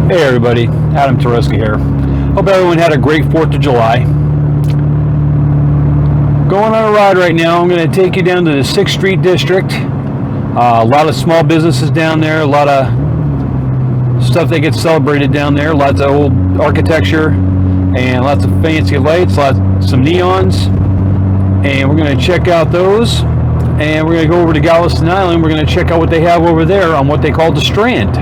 Hey everybody, Adam Tereska here. Hope everyone had a great 4th of July. Going on a ride right now. I'm going to take you down to the 6th Street District. A lot of small businesses down there, a lot of stuff that gets celebrated down there, lots of old architecture and lots of fancy lights, some neons, and we're going to check out those, and we're going to go over to Galveston Island. We're going to check out what they have over there on what they call the Strand.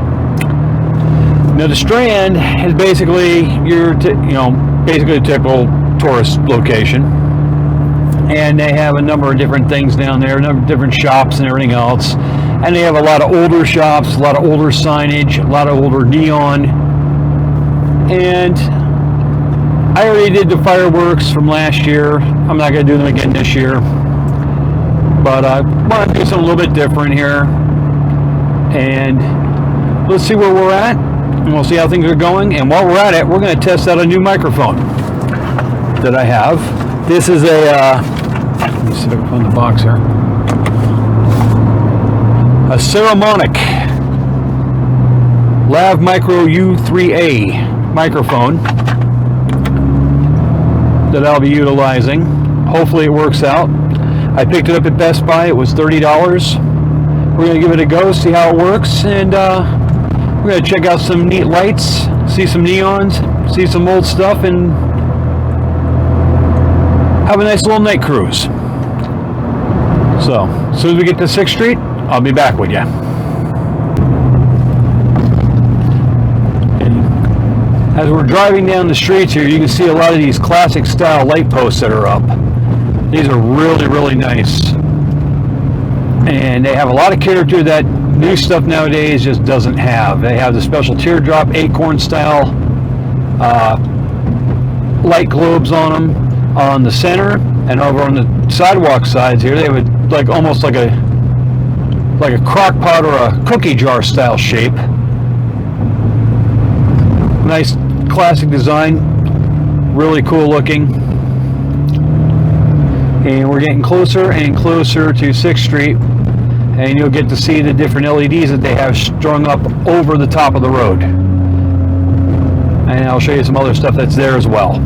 Now the Strand is basically basically a typical tourist location, and they have a number of different things down there, a number of different shops and everything else, and they have a lot of older shops, a lot of older signage, a lot of older neon. And I already did the fireworks from last year. I'm not going to do them again this year, but I want to do something a little bit different here, and let's see where we're at. And we'll see how things are going. And while we're at it, we're going to test out a new microphone that I have. This is a, let me see if I can find the box here. A Ceramonic Lav Micro U3A microphone that I'll be utilizing. Hopefully it works out. I picked it up at Best Buy. It was $30. We're going to give it a go, see how it works, and we're going to check out some neat lights, see some neons, see some old stuff, and have a nice little night cruise. So, as soon as we get to 6th Street, I'll be back with you. And as we're driving down the streets here, you can see a lot of these classic style light posts that are up. These are really, really nice. And they have a lot of character that new stuff nowadays just doesn't have. They have the special teardrop acorn style light globes on them on the center, and over on the sidewalk sides here they have almost like a crock pot or a cookie jar style shape. Nice classic design, really cool looking. And we're getting closer and closer to 6th Street, and you'll get to see the different LEDs that they have strung up over the top of the road. And I'll show you some other stuff that's there as well.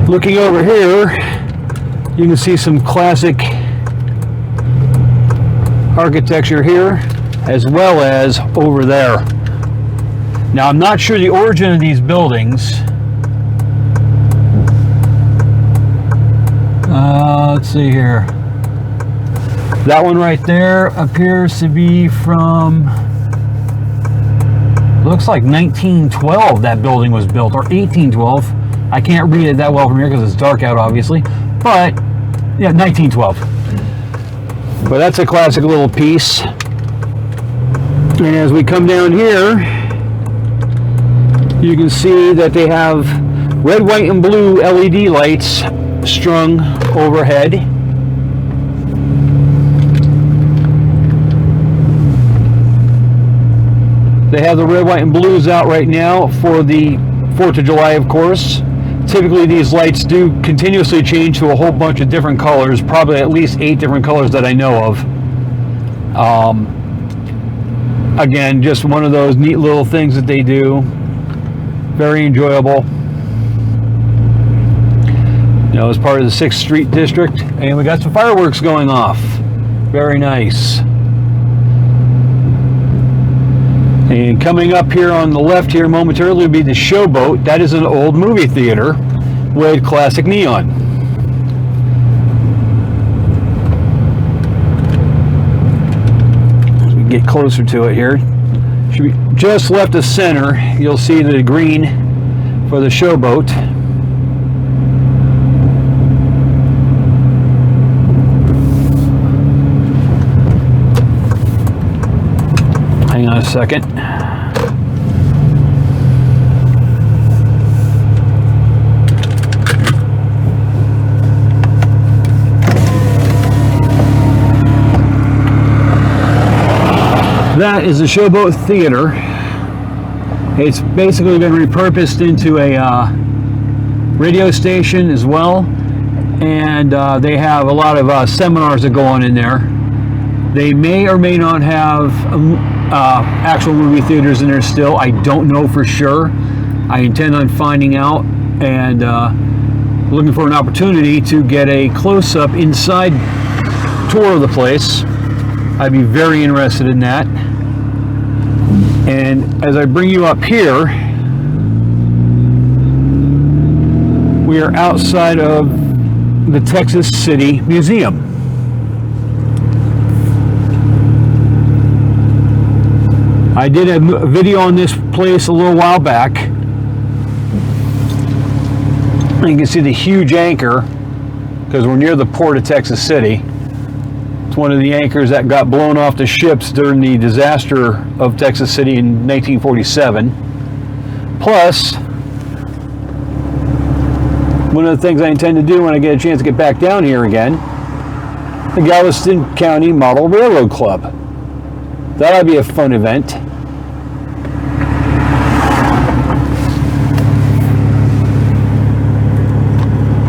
Looking over here, you can see some classic architecture here, as well as over there. Now, I'm not sure the origin of these buildings. Let's see here. That one right there appears to be from, looks like 1912 that building was built, or 1812. I can't read it that well from here because it's dark out, obviously. But, yeah, 1912. But that's a classic little piece. And as we come down here, you can see that they have red, white, and blue LED lights strung overhead. They have the red, white, and blues out right now for the 4th of July, of course. Typically these lights do continuously change to a whole bunch of different colors, probably at least 8 different colors that I know of. Again, just one of those neat little things that they do. Very enjoyable. As part of the 6th Street District, and we got some fireworks going off. Very nice. And coming up here on the left here momentarily will be the Showboat. That is an old movie theater with classic neon. As we get closer to it here, should be just left of center. You'll see the green for the Showboat. Hang on a second. That is the Showboat Theater. It's basically been repurposed into a radio station as well, and they have a lot of seminars that go on in there. They may or may not have actual movie theaters in there still. I don't know for sure. I intend on finding out and looking for an opportunity to get a close-up inside tour of the place. I'd be very interested in that. And as I bring you up here, we are outside of the Texas City Museum. I did a video on this place a little while back. You can see the huge anchor because we're near the port of Texas City. It's one of the anchors that got blown off the ships during the disaster of Texas City in 1947. Plus, one of the things I intend to do when I get a chance to get back down here again, the Galveston County Model Railroad Club. That'll be a fun event.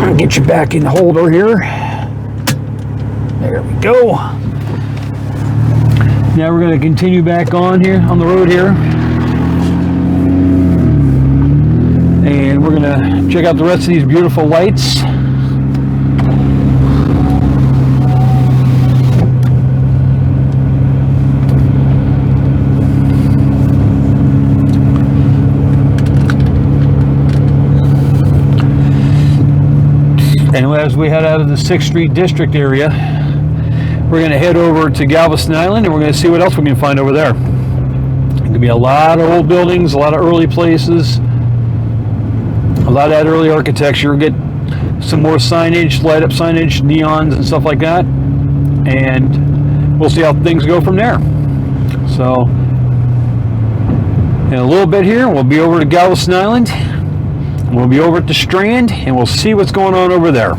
I'll get you back in the holder here. There we go. Now we're going to continue back on here, on the road here. And we're going to check out the rest of these beautiful lights. And as we head out of the 6th Street District area, we're going to head over to Galveston Island and we're going to see what else we can find over there. There's going to be a lot of old buildings, a lot of early places, a lot of that early architecture. We'll get some more signage, light up signage, neons and stuff like that. And we'll see how things go from there. So, in a little bit here, we'll be over to Galveston Island. We'll be over at the Strand and we'll see what's going on over there.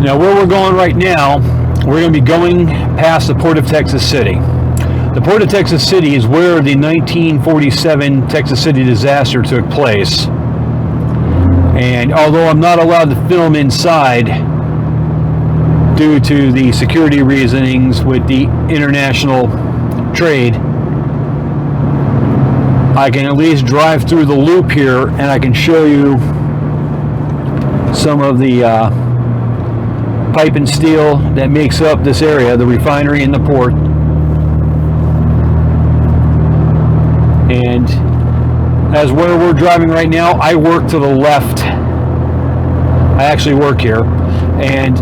Now where we're going right now, we're going to be going past the Port of Texas City. The Port of Texas City is where the 1947 Texas City disaster took place. And although I'm not allowed to film inside due to the security reasonings with the international trade, I can at least drive through the loop here and I can show you some of the pipe and steel that makes up this area, the refinery and the port. And as where we're driving right now, I work to the left. I actually work here. And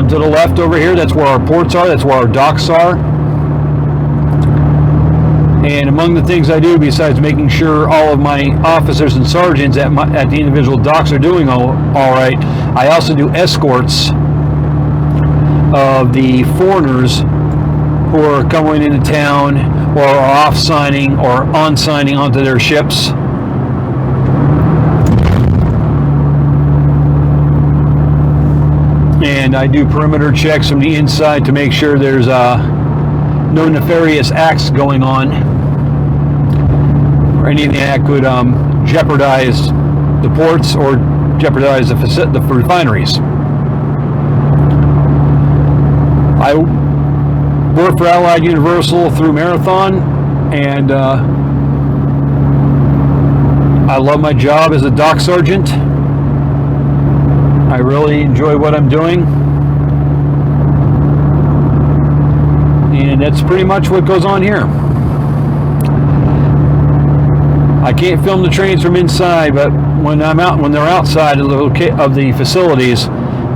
to the left over here, that's where our ports are, that's where our docks are. And among the things I do, besides making sure all of my officers and sergeants at the individual docks are doing all right, I also do escorts of the foreigners who are coming into town or are off signing or on signing onto their ships. And I do perimeter checks from the inside to make sure there's no nefarious acts going on or anything that could jeopardize the ports or jeopardize the refineries. I work for Allied Universal through Marathon, and I love my job as a dock sergeant. I really enjoy what I'm doing. And that's pretty much what goes on here. I can't film the trains from inside, but when they're outside of the facilities,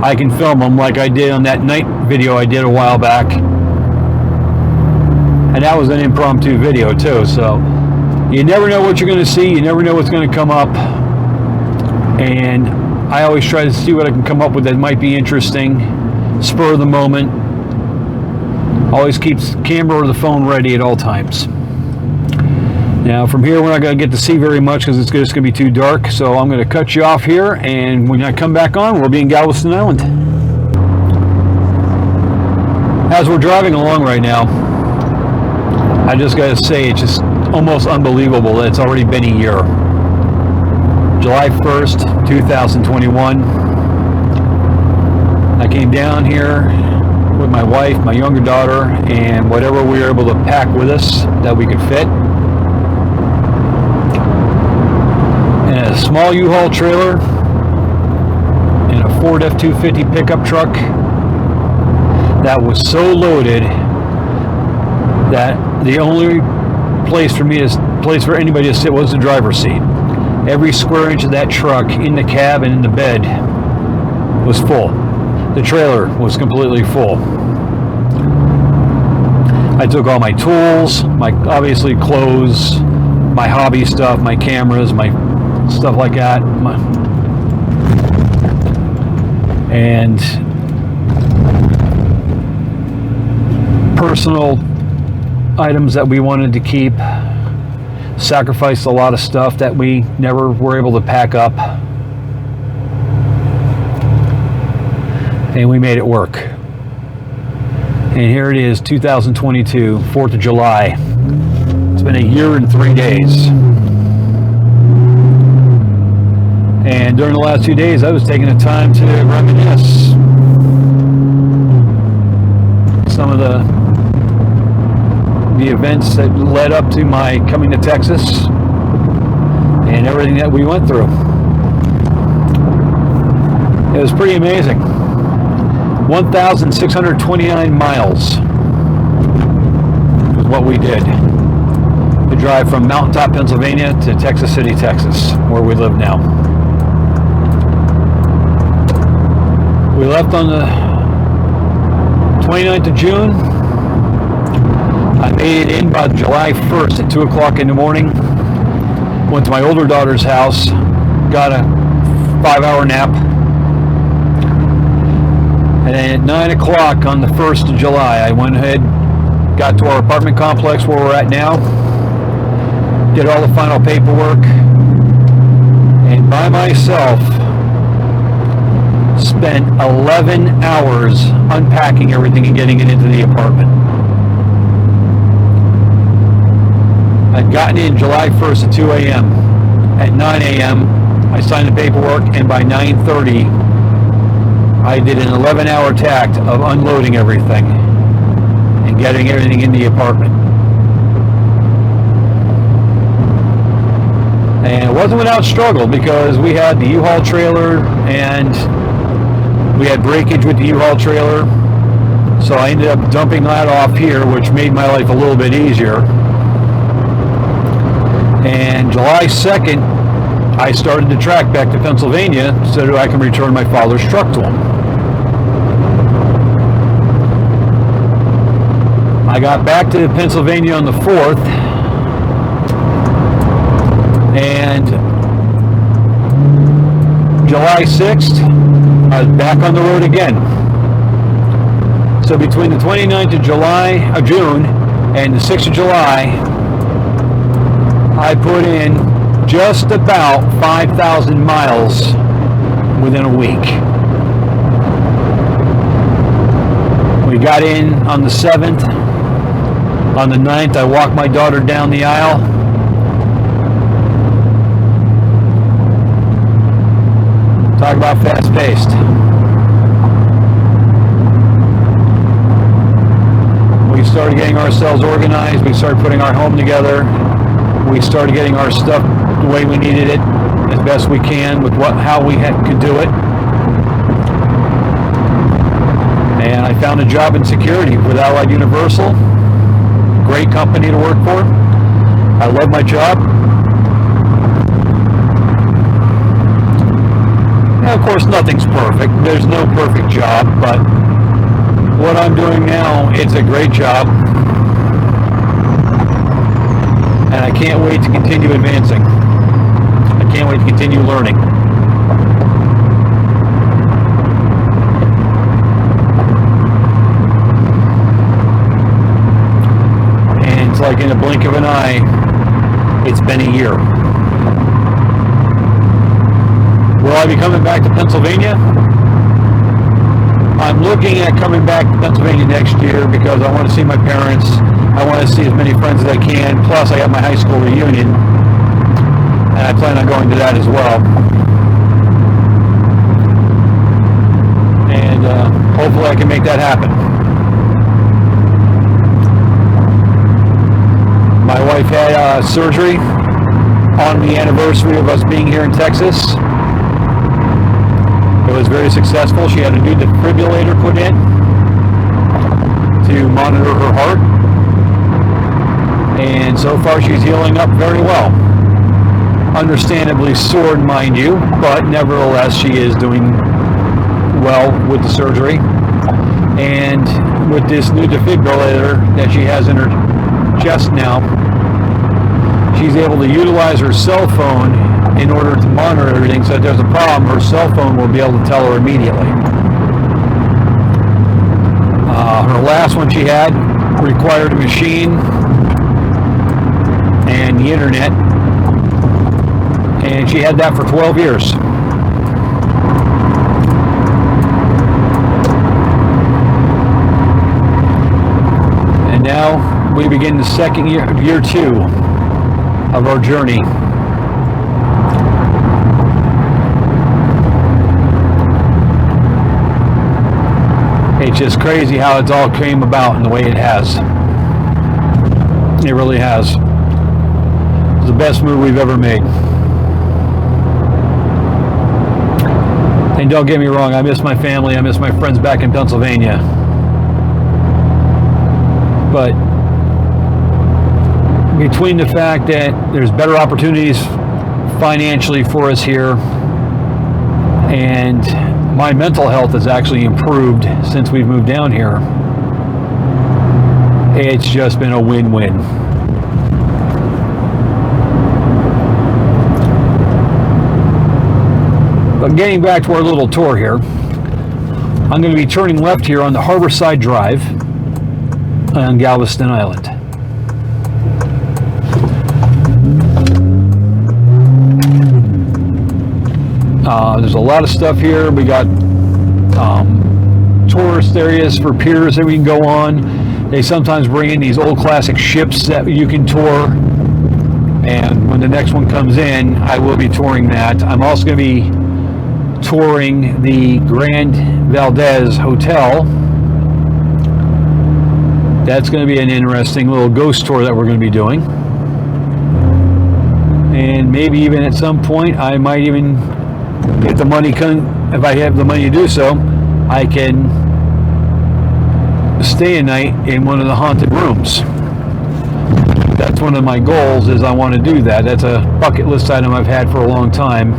I can film them like I did on that night video I did a while back. And that was an impromptu video too, so you never know what you're going to see, you never know what's going to come up. And I always try to see what I can come up with that might be interesting, spur of the moment. Always keeps the camera or the phone ready at all times. Now from here we're not going to get to see very much because it's just going to be too dark, so I'm going to cut you off here, and when I come back on, we'll be in Galveston Island. As we're driving along right now, I just got to say it's just almost unbelievable that it's already been a year. July 1st, 2021. I came down here with my wife, my younger daughter, and whatever we were able to pack with us that we could fit. And a small U-Haul trailer and a Ford F-250 pickup truck that was so loaded that the only place for anybody to sit was the driver's seat. Every square inch of that truck in the cab and in the bed was full. The trailer was completely full. I took all my tools, my obviously clothes, my hobby stuff, my cameras, my stuff like that, and personal items that we wanted to keep. Sacrificed a lot of stuff that we never were able to pack up, and we made it work. And here it is, 2022, 4th of July. It's been a year and 3 days. And during the last 2 days, I was taking the time to reminisce some of the events that led up to my coming to Texas and everything that we went through. It was pretty amazing. 1,629 miles is what we did to drive from Mountaintop, Pennsylvania to Texas City, Texas, where we live now. We left on the 29th of June. I made it in by July 1st at 2 o'clock in the morning. Went to my older daughter's house, got a 5-hour nap. And then at 9 o'clock on the 1st of July, I went ahead, got to our apartment complex where we're at now, did all the final paperwork, and by myself, spent 11 hours unpacking everything and getting it into the apartment. I'd gotten in July 1st at 2 a.m. At 9 a.m., I signed the paperwork, and by 9:30, I did an 11-hour tact of unloading everything and getting everything in the apartment. And it wasn't without struggle, because we had the U-Haul trailer and we had breakage with the U-Haul trailer. So I ended up dumping that off here, which made my life a little bit easier. And July 2nd, I started to track back to Pennsylvania so that I can return my father's truck to him. I got back to Pennsylvania on the 4th, and July 6th, I was back on the road again. So between the 29th of June and the 6th of July, I put in just about 5,000 miles within a week. We got in on the 7th. On the 9th, I walked my daughter down the aisle. Talk about fast-paced. We started getting ourselves organized. We started putting our home together. We started getting our stuff the way we needed it, as best we can with how we could do it. And I found a job in security with Allied Universal. Great company to work for. I love my job. And of course, nothing's perfect. There's no perfect job, but what I'm doing now, it's a great job. And I can't wait to continue advancing. I can't wait to continue learning. And it's like in a blink of an eye, it's been a year. Will I be coming back to Pennsylvania? I'm looking at coming back to Pennsylvania next year because I want to see my parents. I want to see as many friends as I can. Plus, I got my high school reunion, and I plan on going to that as well. And hopefully I can make that happen. wife had surgery on the anniversary of us being here in Texas. It was very successful. She had a new defibrillator put in to monitor her heart. And so far she's healing up very well. Understandably sore, mind you, but nevertheless she is doing well with the surgery. And with this new defibrillator that she has in her chest now, she's able to utilize her cell phone in order to monitor everything. So if there's a problem, her cell phone will be able to tell her immediately. Her last one she had required a machine and the internet, and she had that for 12 years. And now we begin the second year 2 of our journey. It's just crazy how it's all came about in the way it has. It really has. It's the best move we've ever made. And don't get me wrong, I miss my family, I miss my friends back in Pennsylvania. But between the fact that there's better opportunities financially for us here, and my mental health has actually improved since we've moved down here, it's just been a win-win. But getting back to our little tour here, I'm going to be turning left here on the Harborside Drive on Galveston Island. There's a lot of stuff here. We got tourist areas for piers that we can go on. They sometimes bring in these old classic ships that you can tour. And when the next one comes in, I will be touring that. I'm also going to be touring the Grand Valdez Hotel. That's going to be an interesting little ghost tour that we're going to be doing. And maybe even at some point, I might even get the money, if I have the money to do so, I can stay a night in one of the haunted rooms. That's one of my goals, is I want to do that. That's a bucket list item I've had for a long time.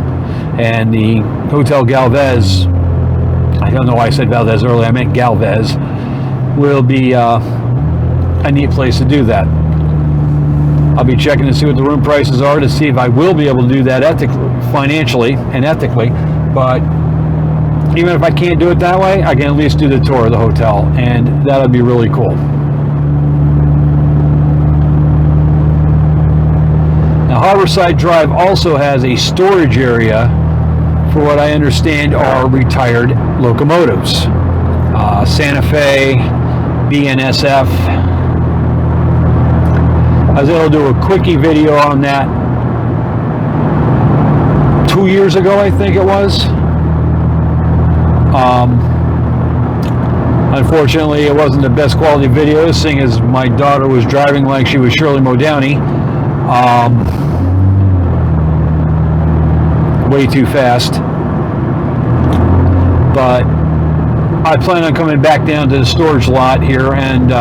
And the Hotel Galvez, I don't know why I said Valdez earlier, I meant Galvez, will be a neat place to do that. I'll be checking to see what the room prices are to see if I will be able to do that financially and ethically. But even if I can't do it that way, I can at least do the tour of the hotel, and that'll be really cool. Now, Harborside Drive also has a storage area for what I understand are retired locomotives. Santa Fe, BNSF. I was able to do a quickie video on that 2 years ago, I think it was. Unfortunately, it wasn't the best quality video, seeing as my daughter was driving like she was Shirley Modowney. Way too fast. But I plan on coming back down to the storage lot here and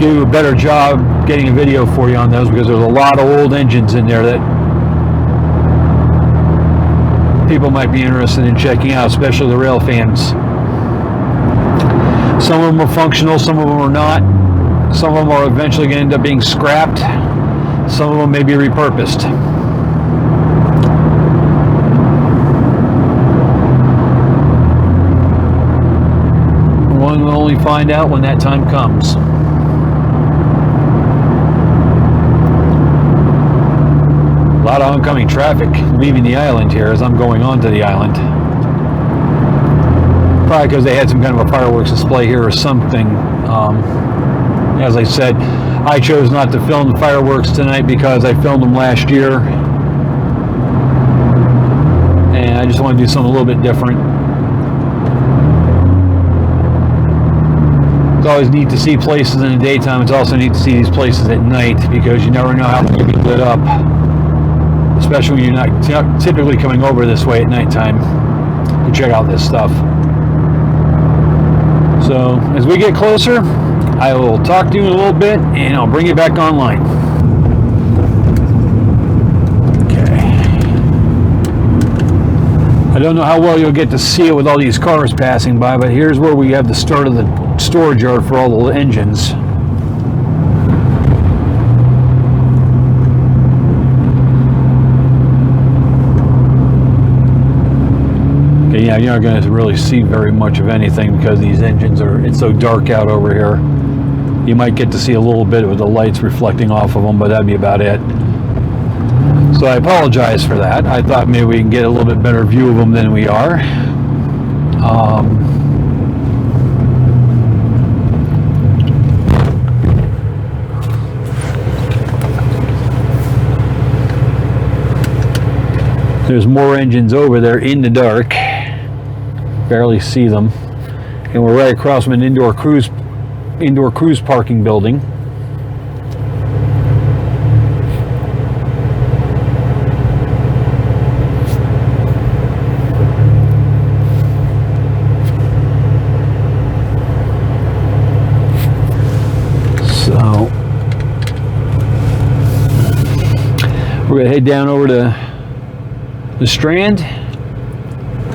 do a better job getting a video for you on those, because there's a lot of old engines in there that people might be interested in checking out, especially the rail fans. Some of them are functional, some of them are not. Some of them are eventually going to end up being scrapped. Some of them may be repurposed. One will only find out when that time comes. A lot of oncoming traffic leaving the island here as I'm going onto the island. Probably because they had some kind of a fireworks display here or something. As I said, I chose not to film the fireworks tonight because I filmed them last year. And I just want to do something a little bit different. It's always neat to see places in the daytime. It's also neat to see these places at night because you never know how they're going to be lit up, especially when you're not typically coming over this way at nighttime to check out this stuff. So as we get closer, I will talk to you in a little bit and I'll bring you back online. Okay. I don't know how well you'll get to see it with all these cars passing by, but here's where we have the start of the storage yard for all the engines. Yeah, you're not going to really see very much of anything because these engines it's so dark out over here. You might get to see a little bit with the lights reflecting off of them, but that'd be about it. So I apologize for that. I thought maybe we can get a little bit better view of them than we are. There's more engines over there in the dark. Barely see them, and we're right across from an indoor cruise parking building. So we're gonna head down over to the Strand,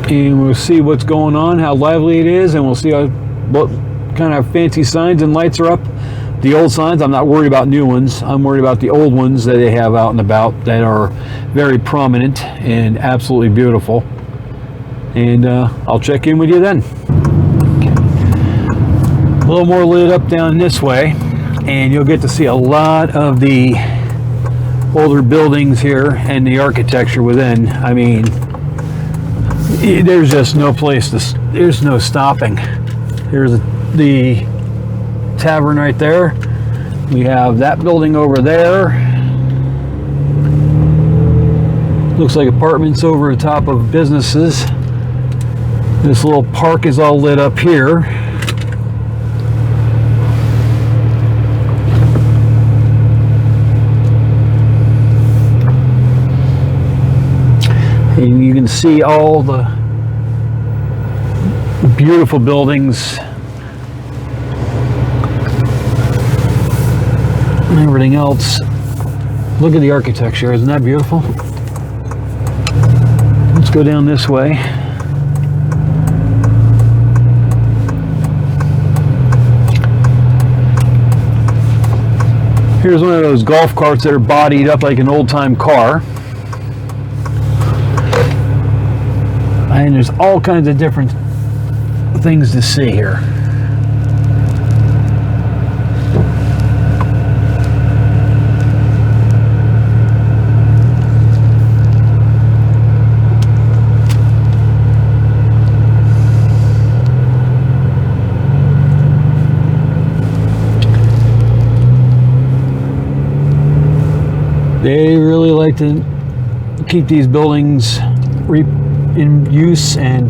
and we'll see what's going on, how lively it is, and we'll see what kind of fancy signs and lights are up. The old signs, I'm not worried about new ones. I'm worried about the old ones that they have out and about that are very prominent and absolutely beautiful. And I'll check in with you then. A little more lit up down this way, and you'll get to see a lot of the older buildings here and the architecture within. I mean, there's just no place there's no stopping. Here's the tavern right there. We have that building over there. Looks like apartments over the top of businesses. This little park is all lit up here. And you can see all the beautiful buildings and everything else. Look at the architecture, isn't that beautiful? Let's go down this way. Here's one of those golf carts that are bodied up like an old-time car. And there's all kinds of different things to see here. They really like to keep these buildings in use and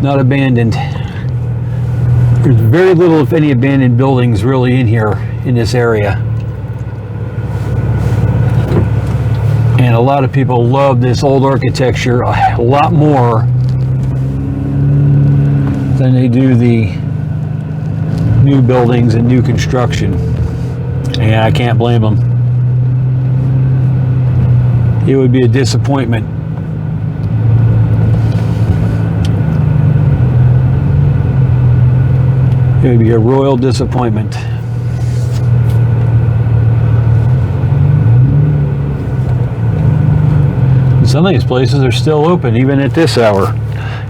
not abandoned. There's very little, if any, abandoned buildings really in here in this area. And a lot of people love this old architecture a lot more than they do the new buildings and new construction. And I can't blame them. It would be a disappointment. It would be a royal disappointment. And some of these places are still open even at this hour.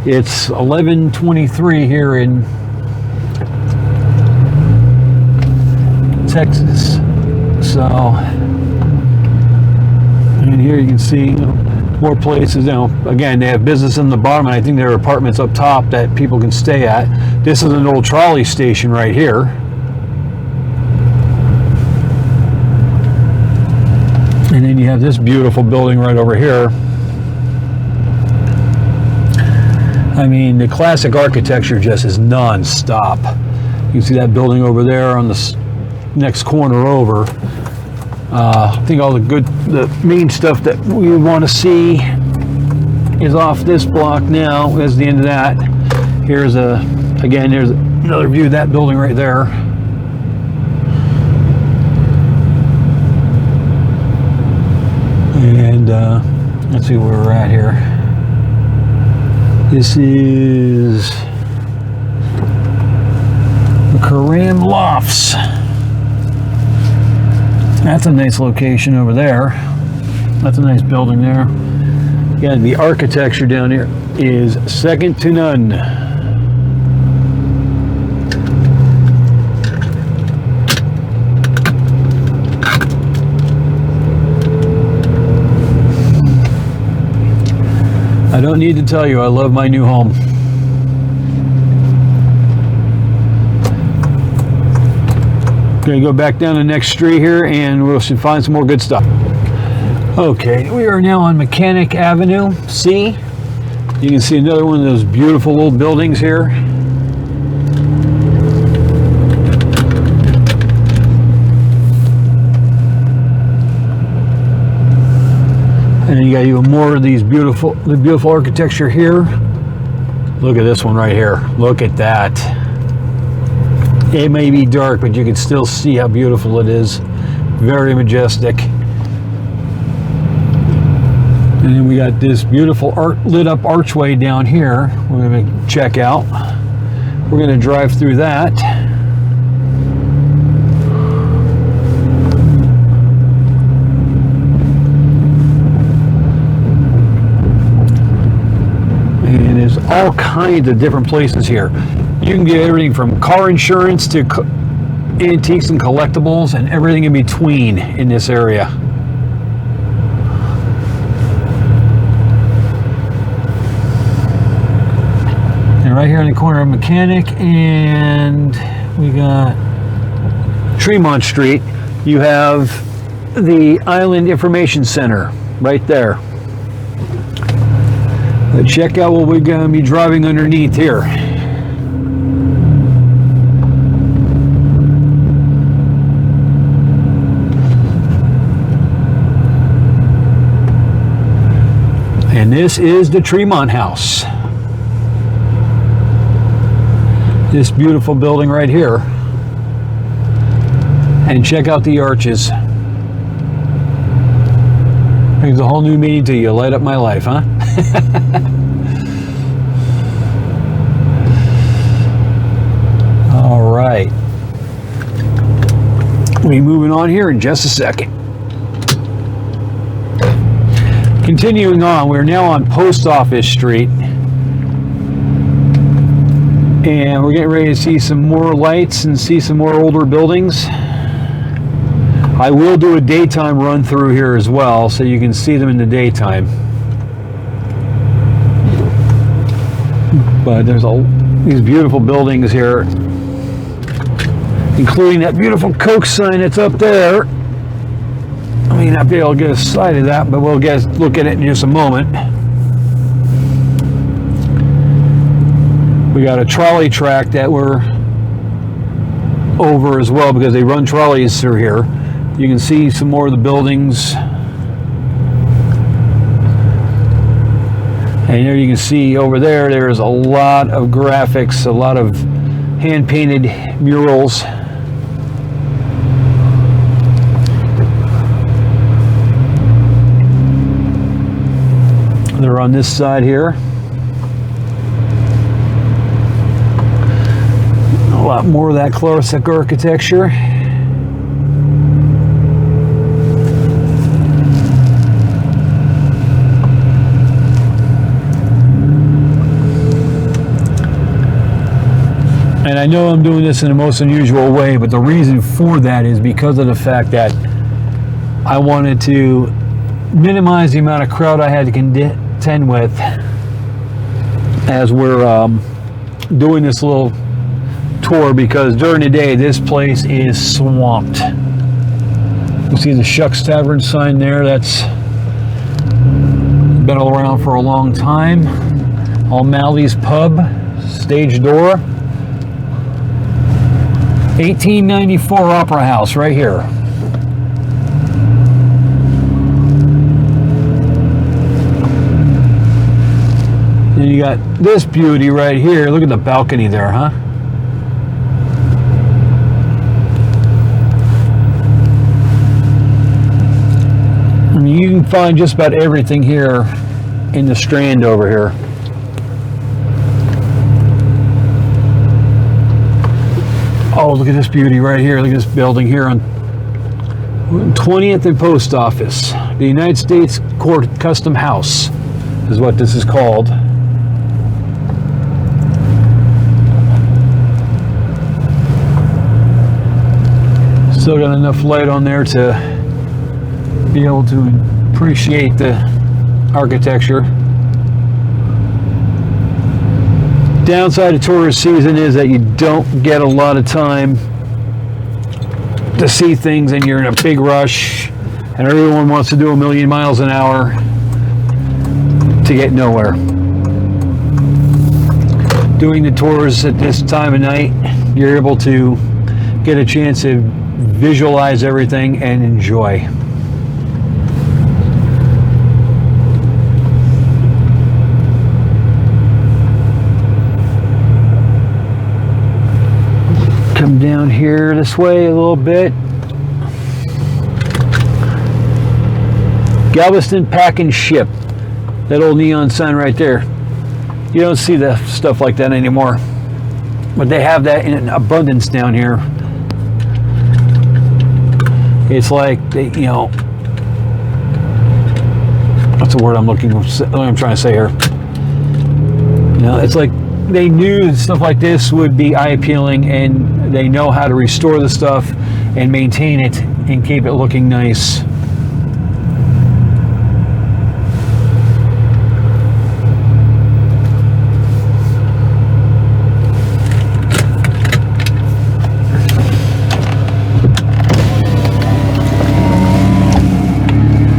It's 11:23 here in Texas. So, and here you can see more places. Again, they have business in the bottom, and I think there are apartments up top that people can stay at. This is an old trolley station right here. And then you have this beautiful building right over here. I mean, the classic architecture just is non-stop. You can see that building over there on the next corner over. I think all the main stuff that we want to see is off this block now. Is the end of that. Here's again, here's another view of that building right there. And let's see where we're at here. This is the Karam Lofts. That's a nice location over there. That's a nice building there. Again, the architecture down here is second to none. I don't need to tell you, I love my new home. Gonna go back down the next street here and we'll find some more good stuff. Okay, we are now on Mechanic Avenue C. You can see another one of those beautiful old buildings here. And then you got even more of these beautiful architecture here. Look at this one right here. Look at that. It may be dark, but you can still see how beautiful it is. Very majestic. And then we got this beautiful lit up archway down here. We're going to check out. We're going to drive through that. And there's all kinds of different places here. You can get everything from car insurance to antiques and collectibles and everything in between in this area. And right here in the corner of Mechanic and we got Tremont Street, you have the Island Information Center right there. But check out what we're going to be driving underneath here. And this is the Tremont House. This beautiful building right here. And check out the arches. Brings a whole new meaning to you. Light up my life, huh? All right. We'll be moving on here in just a second. Continuing on, we're now on Post Office Street. And we're getting ready to see some more lights and see some more older buildings. I will do a daytime run through here as well, so you can see them in the daytime. But there's these beautiful buildings here, including that beautiful Coke sign that's up there. I may not be able to get a sight of that, but we'll look at it in just a moment. We got a trolley track that we're over as well because they run trolleys through here. You can see some more of the buildings. And there you can see over there, there's a lot of graphics, a lot of hand-painted murals. They're on this side here. A lot more of that classic architecture. And I know I'm doing this in the most unusual way, but the reason for that is because of the fact that I wanted to minimize the amount of crowd I had to contend with as we're doing this little tour, because during the day this place is swamped. You see the Shucks Tavern sign there. That's been around for a long time. O'Malley's Pub, stage door. 1894 Opera House right here. And you got this beauty right here. Look at the balcony there, huh? I mean, you can find just about everything here in the Strand over here. Oh, look at this beauty right here. Look at this building here on 20th and Post Office. The United States Court Custom House is what this is called. Still got enough light on there to be able to appreciate the architecture. Downside of tourist season is that you don't get a lot of time to see things, and you're in a big rush, and everyone wants to do 1,000,000 miles an hour to get nowhere. Doing the tours at this time of night, you're able to get a chance to visualize everything and enjoy. Come down here this way a little bit. Galveston Pack and Ship. That old neon sign right there. You don't see the stuff like that anymore. But they have that in abundance down here. It's like they, you know, what's the word I'm trying to say here? You know, it's like they knew stuff like this would be eye appealing, and they know how to restore the stuff and maintain it and keep it looking nice.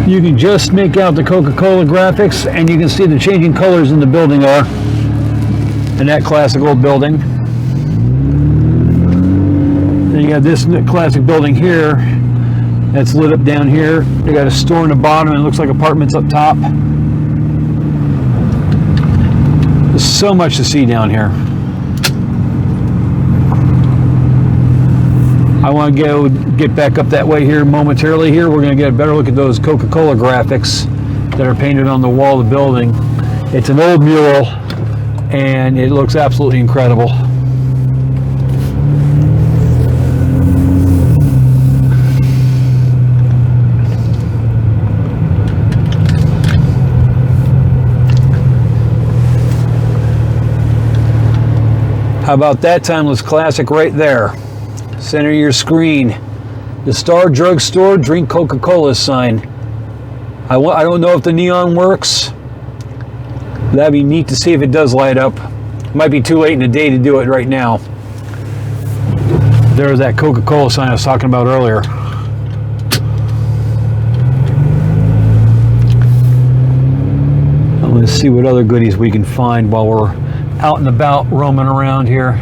You can just make out the Coca-Cola graphics, and you can see the changing colors in the building are in that classic old building. Then you got this classic building here that's lit up down here. They got a store in the bottom, and it looks like apartments up top. There's so much to see down here. I want to get back up that way here momentarily. Here we're going to get a better look at those Coca-Cola graphics that are painted on the wall of the building. It's an old mural, and it looks absolutely incredible. How about that timeless classic right there? Center of your screen, the Star Drugstore Drink Coca-Cola sign. I don't know if the neon works. That'd be neat to see if it does light up. Might be too late in the day to do it right now. There's that Coca-Cola sign I was talking about earlier. Let's see what other goodies we can find while we're out and about roaming around here.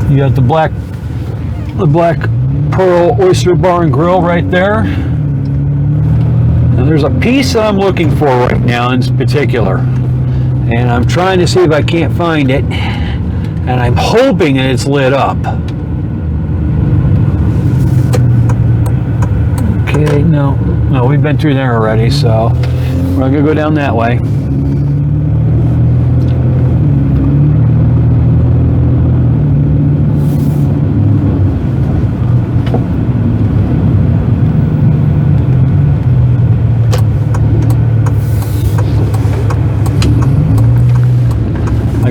You got the black Pearl Oyster Bar and Grill right there. And there's a piece that I'm looking for right now in particular, and I'm trying to see if I can't find it, and I'm hoping that it's lit up. Okay, no, we've been through there already, so we're not gonna go down that way.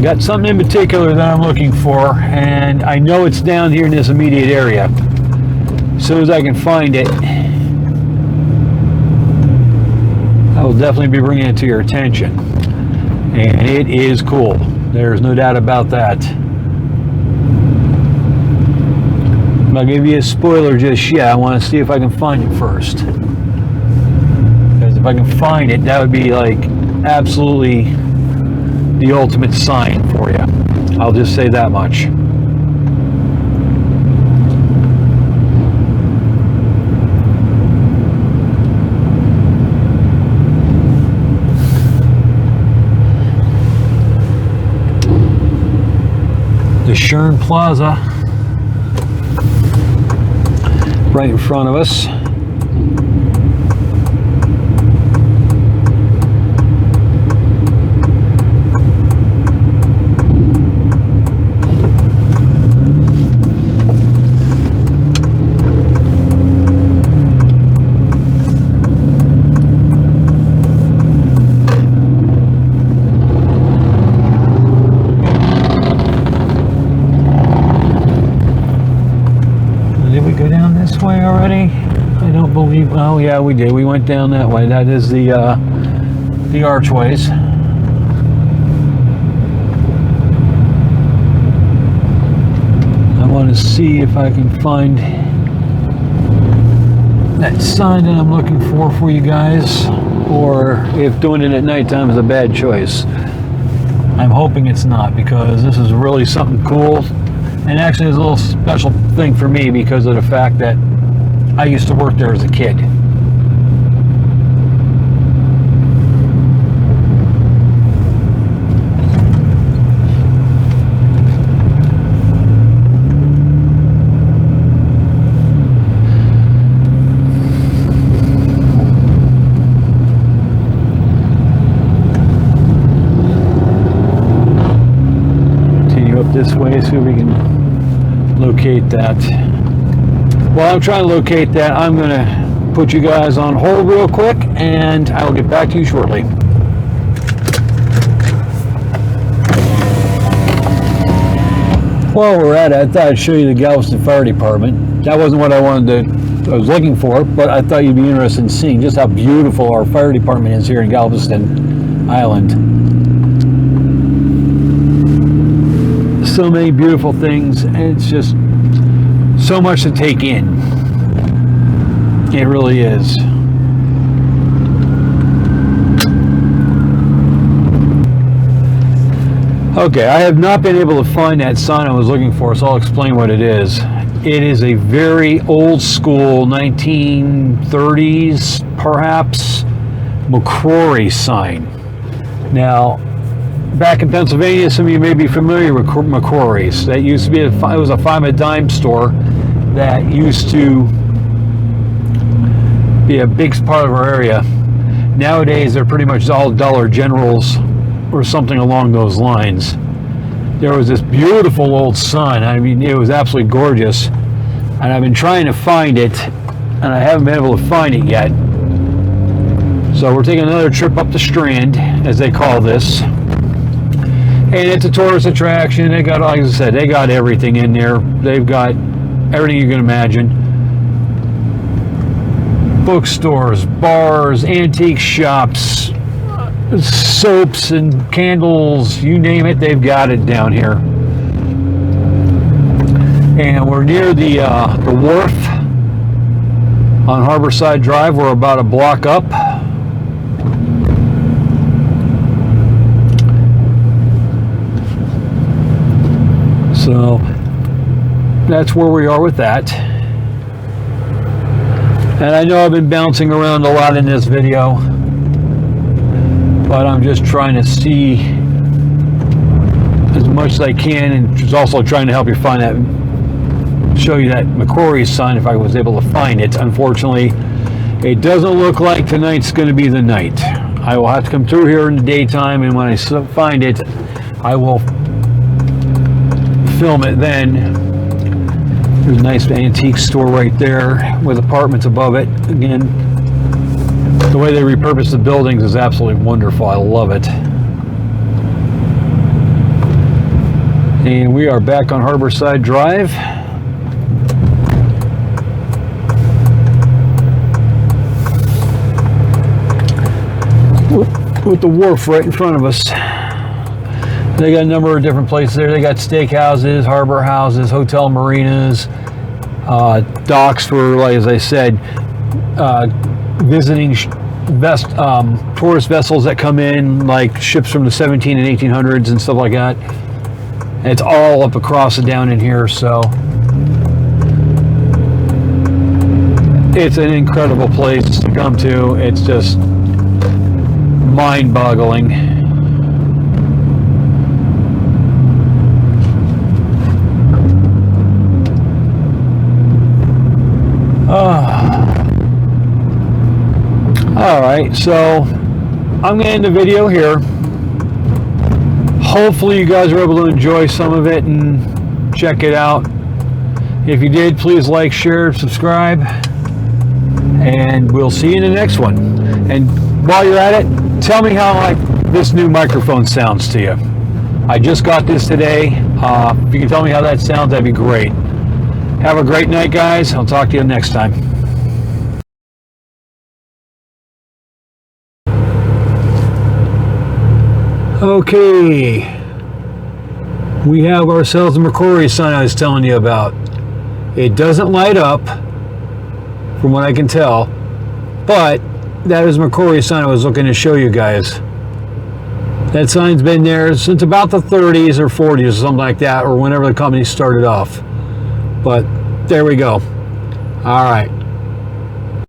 Got something in particular that I'm looking for, and I know it's down here in this immediate area. As soon as I can find it, will definitely be bringing it to your attention. And it is cool. There's no doubt about that. I'll give you a spoiler just yet. I want to see if I can find it first. Because if I can find it, that would be like absolutely the ultimate sign for you. I'll just say that much. The Strand Plaza right in front of us. Way already? I don't believe. Oh yeah, we did. We went down that way. That is the archways. I want to see if I can find that sign that I'm looking for you guys, or if doing it at nighttime is a bad choice. I'm hoping it's not, because this is really something cool. And actually, it's a little special thing for me because of the fact that I used to work there as a kid. Continue up this way, see if we can locate that. While I'm trying to locate that, I'm going to put you guys on hold real quick, and I will get back to you shortly. While we're at it, I thought I'd show you the Galveston Fire Department. That wasn't what I was looking for, but I thought you'd be interested in seeing just how beautiful our fire department is here in Galveston Island. So many beautiful things, and it's just so much to take in. It really is. Okay, I have not been able to find that sign I was looking for, so I'll explain what it is. It is a very old school 1930s, perhaps, McCrory sign. Now, back in Pennsylvania, some of you may be familiar with McCrory's. That used to be it was a 5-a-dime store that used to be a big part of our area. Nowadays, they're pretty much all Dollar Generals or something along those lines. There was this beautiful old sign. I mean, it was absolutely gorgeous. And I've been trying to find it, and I haven't been able to find it yet. So we're taking another trip up the Strand, as they call this. And it's a tourist attraction. They got, like I said, they got everything in there. They've got everything you can imagine. Bookstores, bars, antique shops, soaps and candles, you name it, they've got it down here. And we're near the wharf on Harborside Drive. We're about a block up. So that's where we are with that. And I know I've been bouncing around a lot in this video, but I'm just trying to see as much as I can, and just also trying to help you find that, show you that McCrory sign if I was able to find it. Unfortunately, it doesn't look like tonight's going to be the night. I will have to come through here in the daytime, and when I find it, I will film it then. There's a nice antique store right there with apartments above it. Again, the way they repurpose the buildings is absolutely wonderful. I love it. And we are back on Harborside Drive. with the wharf right in front of us. They got a number of different places there. They got steakhouses, harbor houses, hotel marinas, docks for, like as I said, visiting tourist vessels that come in, like ships from the 17 and 1800s and stuff like that. And it's all up across and down in here, so it's an incredible place to come to. It's just mind-boggling. Alright, so I'm going to end the video here. Hopefully you guys were able to enjoy some of it and check it out. If you did, please like, share, subscribe, and we'll see you in the next one. And while you're at it, tell me how this new microphone sounds to you. I just got this today. If you can tell me how that sounds, that'd be great. Have a great night, guys. I'll talk to you next time. Okay, we have ourselves a Mercurius sign I was telling you about. It doesn't light up, from what I can tell, but that is Mercurius sign I was looking to show you guys. That sign's been there since about the 30s or 40s or something like that, or whenever the company started off. But there we go. All right.